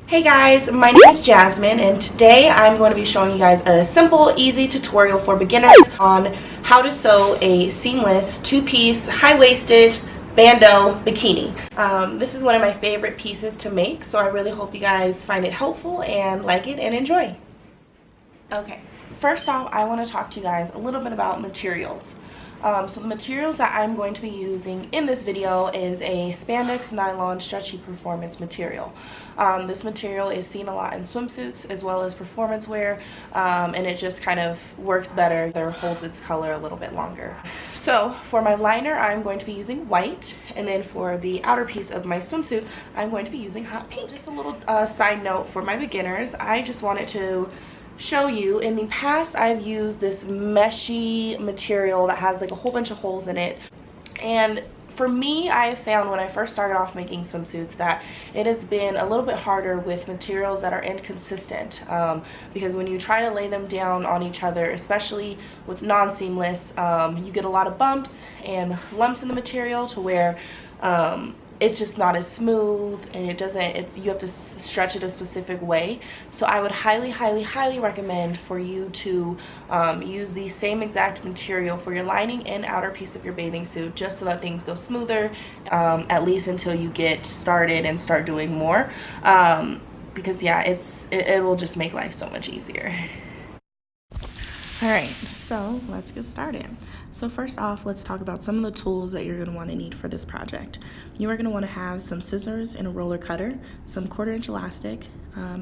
Hey guys, my name is Jasmine and today I'm going to be showing you guys a simple, easy tutorial for beginners on how to sew a seamless two-piece, high-waisted bandeau bikini. This is one of my favorite pieces to make, so I really hope you guys find it helpful and like it and enjoy. Okay, first off, I want to talk to you guys a little bit about materials. So the materials that I'm going to be using in this video is a spandex nylon stretchy performance material. This material is seen a lot in swimsuits as well as performance wear, and it just kind of works better or holds its color a little bit longer. So for my liner, I'm going to be using white, and then for the outer piece of my swimsuit, I'm going to be using hot pink. Just a little side note for my beginners, I just wanted to show you, in the past I've used this meshy material that has like a whole bunch of holes in it, and for me I found when I first started off making swimsuits that it has been a little bit harder with materials that are inconsistent, because when you try to lay them down on each other, especially with non-seamless, you get a lot of bumps and lumps in the material to where it's just not as smooth, and you have to stretch it a specific way. So I would highly recommend for you to use the same exact material for your lining and outer piece of your bathing suit, just so that things go smoother, at least until you get started and start doing more, because yeah, it will just make life so much easier. Alright, so let's get started. So first off, let's talk about some of the tools that you're going to want to need for this project. You are going to want to have some scissors and a roller cutter, some 1/4 inch elastic,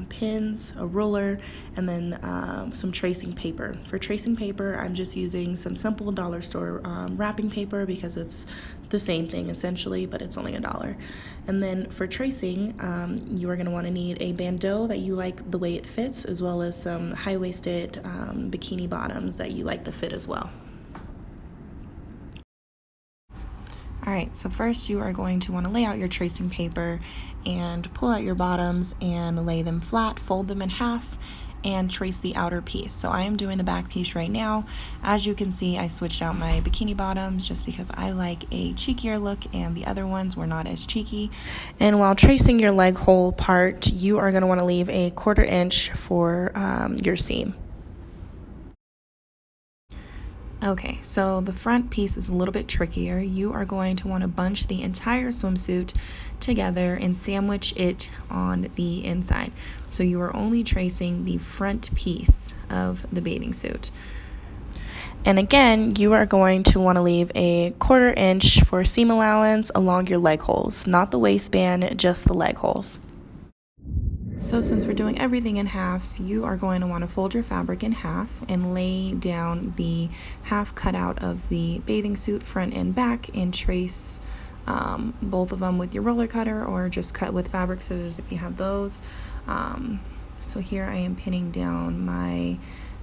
pins, a ruler, and then some tracing paper. For tracing paper, I'm just using some simple dollar store wrapping paper because it's the same thing essentially, but it's only $1. And then for tracing, you are going to want to need a bandeau that you like the way it fits, as well as some high-waisted bikini bottoms that you like the fit as well. Alright, so first you are going to want to lay out your tracing paper and pull out your bottoms and lay them flat, fold them in half, and trace the outer piece. So I am doing the back piece right now. As you can see, I switched out my bikini bottoms just because I like a cheekier look and the other ones were not as cheeky. And while tracing your leg hole part, you are going to want to leave a 1/4 inch for your seam. Okay, so the front piece is a little bit trickier. You are going to want to bunch the entire swimsuit together and sandwich it on the inside. So you are only tracing the front piece of the bathing suit. And again, you are going to want to leave a 1/4 inch for seam allowance along your leg holes, not the waistband, just the leg holes. So since we're doing everything in halves, you are going to want to fold your fabric in half and lay down the half cutout of the bathing suit front and back, and trace both of them with your roller cutter, or just cut with fabric scissors if you have those. So here I am pinning down my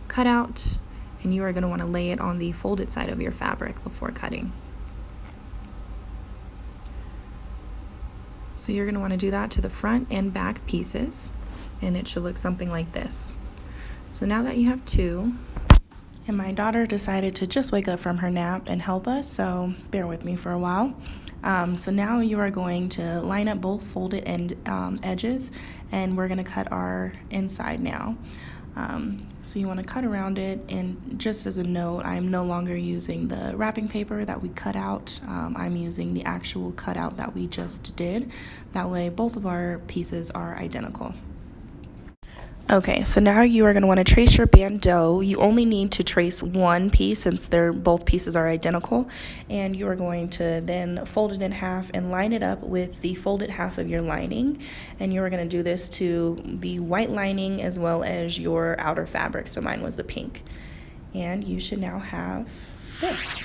cutout, and you are going to want to lay it on the folded side of your fabric before cutting. So you're going to want to do that to the front and back pieces, and it should look something like this. So now that you have two, and my daughter decided to just wake up from her nap and help us, so bear with me for a while. So now you are going to line up both folded end edges, and we're going to cut our inside now. So you want to cut around it, and just as a note, I'm no longer using the wrapping paper that we cut out. I'm using the actual cutout that we just did. That way both of our pieces are identical. Okay, so now you are going to want to trace your bandeau. You only need to trace one piece since both pieces are identical, and you are going to then fold it in half and line it up with the folded half of your lining, and you are going to do this to the white lining as well as your outer fabric. So mine was the pink, and you should now have this.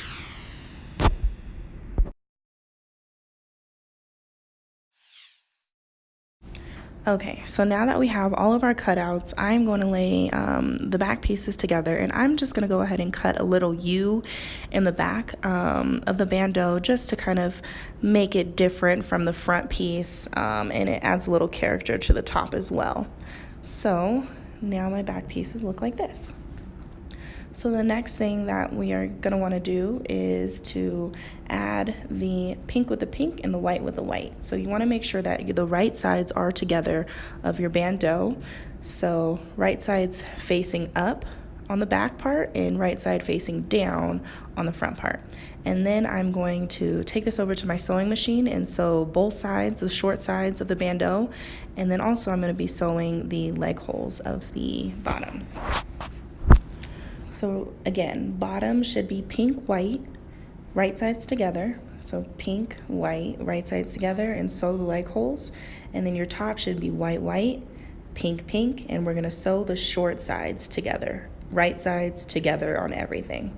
Okay, so now that we have all of our cutouts, I'm going to lay the back pieces together, and I'm just going to go ahead and cut a little U in the back of the bandeau, just to kind of make it different from the front piece, and it adds a little character to the top as well. So now my back pieces look like this. So the next thing that we are going to want to do is to add the pink with the pink and the white with the white. So you want to make sure that the right sides are together of your bandeau. So right side's facing up on the back part and right side facing down on the front part. And then I'm going to take this over to my sewing machine and sew both sides, the short sides of the bandeau, and then also I'm going to be sewing the leg holes of the bottoms. So again, bottom should be pink, white, right sides together. So pink, white, right sides together, and sew the leg holes. And then your top should be white, white, pink, pink, and we're gonna sew the short sides together, right sides together on everything.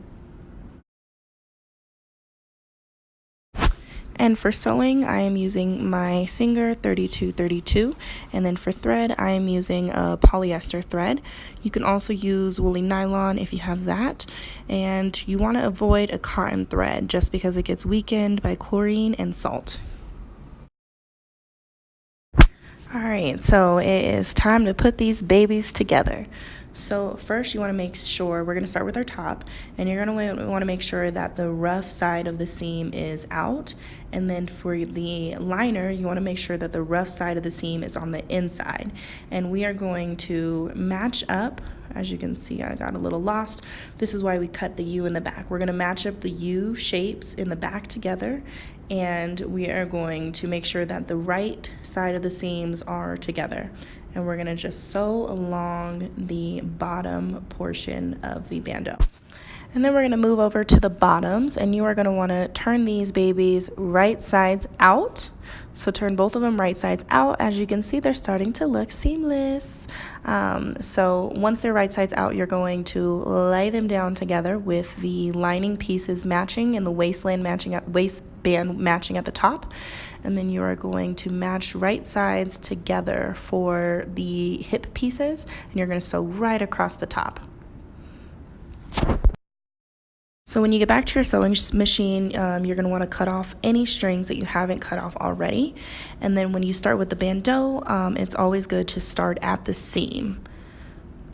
And for sewing, I am using my Singer 3232, and then for thread, I am using a polyester thread. You can also use woolly nylon if you have that, and you want to avoid a cotton thread just because it gets weakened by chlorine and salt. Alright, so it is time to put these babies together. So first you want to make sure, we're going to start with our top, and you're going to want to make sure that the rough side of the seam is out, and then for the liner you want to make sure that the rough side of the seam is on the inside. And we are going to match up. As you can see, I got a little lost. This is why we cut the U in the back. We're going to match up the U shapes in the back together, and we are going to make sure that the right side of the seams are together. And we're going to just sew along the bottom portion of the bandeau. And then we're going to move over to the bottoms, and you are going to want to turn these babies right sides out. So turn both of them right sides out. As you can see, they're starting to look seamless. So once they're right sides out, you're going to lay them down together with the lining pieces matching and the waistband matching at the top. And then you are going to match right sides together for the hip pieces, and you're going to sew right across the top. So when you get back to your sewing machine, you're going to want to cut off any strings that you haven't cut off already. And then when you start with the bandeau, it's always good to start at the seam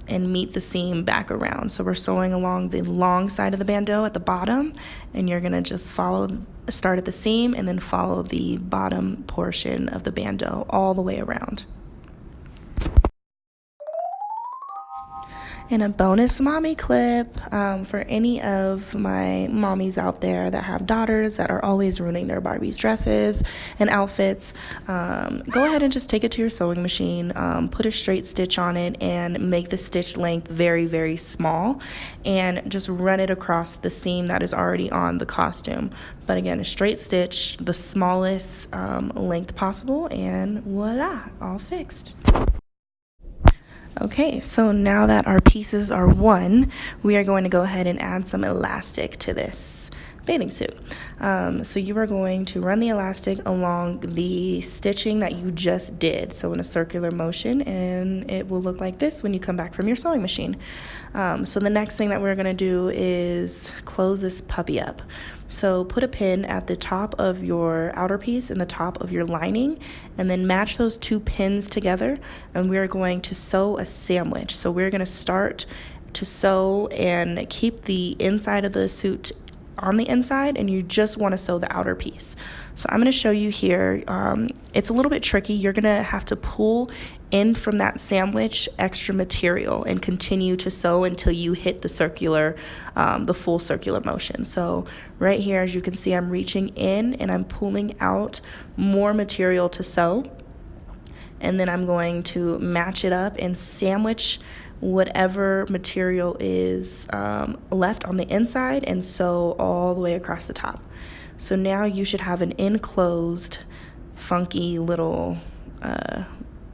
and meet the seam back around. So we're sewing along the long side of the bandeau at the bottom, and you're going to just start at the seam and then follow the bottom portion of the bandeau all the way around. And a bonus mommy clip for any of my mommies out there that have daughters that are always ruining their Barbie's dresses and outfits. Go ahead and just take it to your sewing machine, put a straight stitch on it, and make the stitch length very, very small, and just run it across the seam that is already on the costume. But again, a straight stitch, the smallest length possible, and voila, all fixed. Okay, so now that our pieces are one, we are going to go ahead and add some elastic to this bathing suit. So you are going to run the elastic along the stitching that you just did, so in a circular motion, and it will look like this when you come back from your sewing machine. So the next thing that we're going to do is close this puppy up. So put a pin at the top of your outer piece and the top of your lining, and then match those two pins together, and we're going to sew a sandwich. So we're going to start to sew and keep the inside of the suit on the inside, and you just want to sew the outer piece. So I'm going to show you here. It's a little bit tricky. You're going to have to pull in from that sandwich extra material and continue to sew until you hit the circular, the full circular motion. So right here, as you can see, I'm reaching in and I'm pulling out more material to sew, and then I'm going to match it up and sandwich whatever material is left on the inside and sew all the way across the top. So now you should have an enclosed, funky little,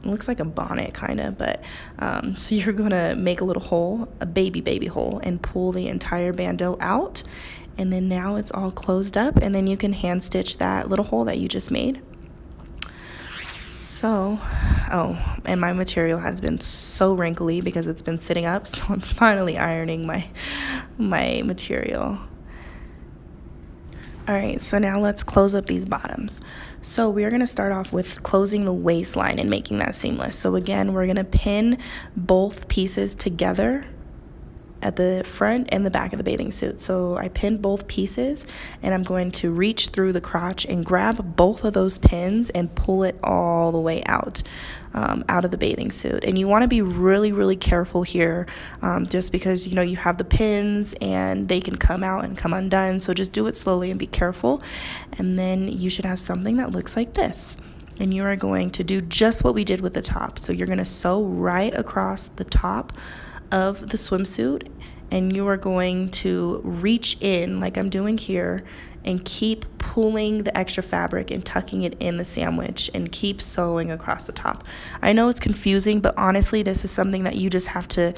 looks like a bonnet kind of, but so you're gonna make a little hole, a baby hole, and pull the entire bandeau out, and then now it's all closed up, and then you can hand stitch that little hole that you just made. So, and my material has been so wrinkly because it's been sitting up, so I'm finally ironing my material. Alright, so now let's close up these bottoms. So we're going to start off with closing the waistline and making that seamless. So again, we're going to pin both pieces together at the front and the back of the bathing suit. So I pinned both pieces, and I'm going to reach through the crotch and grab both of those pins and pull it all the way out of the bathing suit. And you want to be really, really careful here, just because, you know, you have the pins and they can come out and come undone. So just do it slowly and be careful. And then you should have something that looks like this. And you are going to do just what we did with the top. So you're going to sew right across the top of the swimsuit, and you are going to reach in like I'm doing here and keep pulling the extra fabric and tucking it in the sandwich and keep sewing across the top. I know it's confusing, but honestly, this is something that you just have to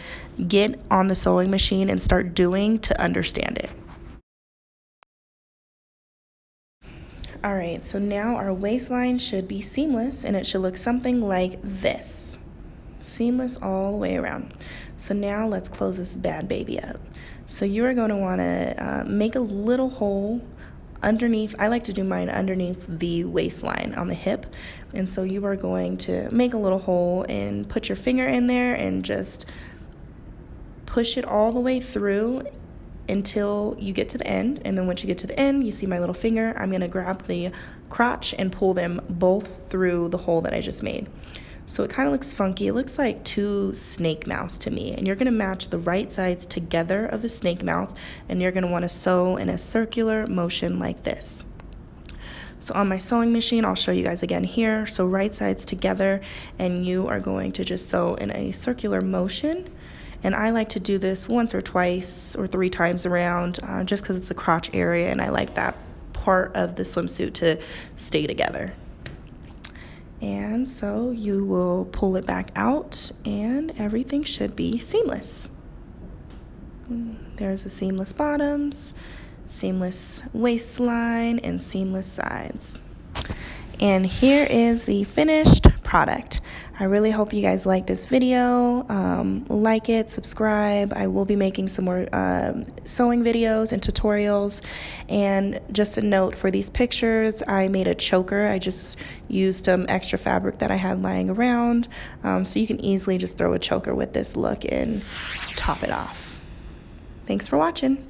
get on the sewing machine and start doing to understand it. Alright, so now our waistline should be seamless, and it should look something like this. Seamless all the way around. So now let's close this bad baby up. So you are going to want to make a little hole underneath. I like to do mine underneath the waistline on the hip. And so you are going to make a little hole and put your finger in there and just push it all the way through until you get to the end. And then once you get to the end, you see my little finger. I'm going to grab the crotch and pull them both through the hole that I just made. So it kind of looks funky. It looks like two snake mouths to me. And you're going to match the right sides together of the snake mouth, and you're going to want to sew in a circular motion like this. So on my sewing machine, I'll show you guys again here. So right sides together, and you are going to just sew in a circular motion. And I like to do this once or twice or 3 times around, just because it's the crotch area, and I like that part of the swimsuit to stay together. And so you will pull it back out, and everything should be seamless. There's the seamless bottoms, seamless waistline, and seamless sides. And here is the finished product. I really hope you guys like this video. Like it, subscribe. I will be making some more sewing videos and tutorials. And just a note, for these pictures, I made a choker. I just used some extra fabric that I had lying around. So you can easily just throw a choker with this look and top it off. Thanks for watching.